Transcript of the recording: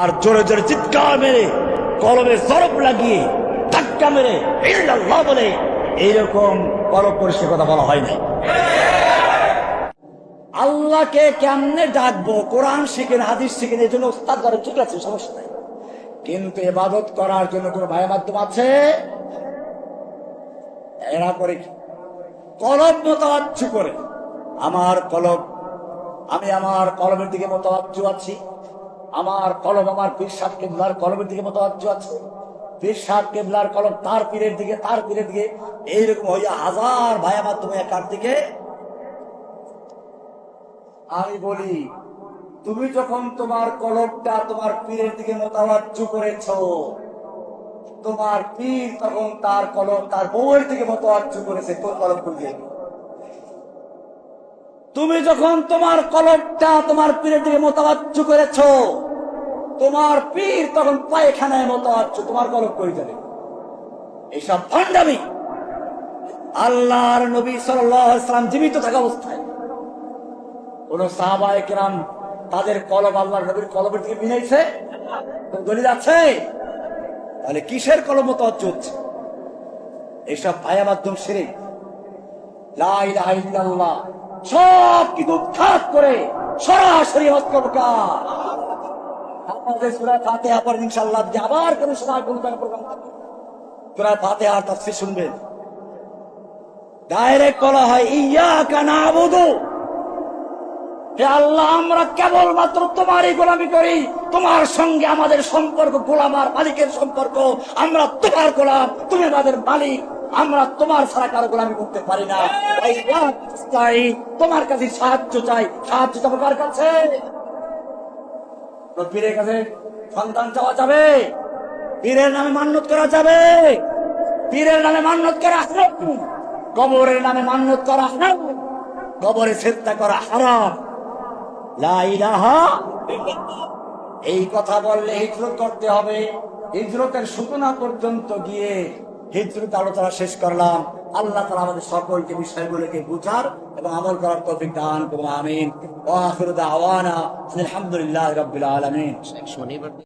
আর জোরে জোরে চিৎকার মেরে কলমে সরব লাগিয়ে ধাক্কা মেরে ইল্লাল্লাহ বলে এইরকম কলম পরিষ্কার কথা বলা হয় নাই। আল্লাহকে কেমনে ডাকবো? কোরআন শিখেন, হাদিস শিখেন, এই জন্য ওস্তাদ ধরে, ঠিক আছে, সমস্যা নাই। কিন্তু ইবাদত করার জন্য কোন ভাইয়ের মাধ্যম আছে? এরা করে কি? কলম মোতাবাজ্জু করে। আমার কলম, আমি আমার কলমের দিকে মোতাবাজ্জু আছি। আমার কলম আমার পীর সাহেব কিবলার কলমের দিকে মোতাবাজ্জু আছে। পীর সাহেব কিবলার কলম তার পীরের দিকে, তার পীরের দিকে, এইরকম হইয়া হাজার ভাইয়ের মাধ্যমে একার দিকে। আমি বলি, তুমি যখন তোমার কলমটা তোমার পীরের দিকে মোতাবাজ্জু করেছো, তোমার পীর তখন তার কলম তার বউয়ের দিকে মোতাবাজ্জু করেছে, তোর কলম খুলবে। তুমি যখন তোমার কলমটা তোমার পীরের দিকে মোতাবাজ্জু করেছো, তোমার পীর তখন পায়খানায় মোতাবাজ্জু, তোমার কলম করে যাবে। এইসব ভণ্ডামি। আল্লাহর নবী সাল্লাল্লাহু আলাইহি ওয়াসাল্লাম জীবিত থাকা অবস্থায় কোন সাহাবায়ে কেরাম তাদের কলম আল্লাহর নবীর কলমের দিকে মিলাইছে? দলিল আছে? তাহলে কিসের কলম মোতাবাজ্জু হচ্ছে? এইসব ভাইয়া মাধ্যম শিরক। লা ইলাহা ইল্লাল্লাহ সব কিছু উৎখাত করে সরাসরি হস্তকার। আমাদের সূরা ফাতিহা পড়েন ইনশাআল্লাহ, যদি আবার কোন সময় কোন প্রোগ্রাম থাকে সূরা ফাতিহার তাফসীর শুনবেন। ডাইরেক্ট বলা হয় ইয়াকা নাবুদু, হে আল্লাহ, আমরা কেবলমাত্র তোমারই গোলামি করি। তোমার সঙ্গে আমাদের সম্পর্ক গোলাম আর মালিকের সম্পর্ক। আমরা তোমার গোলাম, তুমি আমাদের মালিক। আমরা তোমার ছাড়া কারো গোলামি করতে পারি না। তোমার কাছে সাহায্য চাই। সাহায্য চাবো কার কাছে? পীরের কাছে সন্তান চাওয়া যাবে? পীরের নামে মান্যত করা যাবে? পীরের নামে মান্যত করা হারাম। কবরের নামে মান্যত করা হারাম। কবরে সিজদা করা হারাম। লা ইলাহা ইল্লাল্লাহ। এই কথা বললে হিজরত করতে হবে। হিজরতের সূচনা পর্যন্ত গিয়ে হিজরত আলোচনা শেষ করলাম। আল্লাহ তাআলা আমাদের সকলকে বিষয়গুলোকে বুঝার এবং আমল করার তৌফিক দান করুন। আমিন। ওয়া আখিরু দাওয়ানা আলহামদুলিল্লাহি রাব্বিল আলামিন।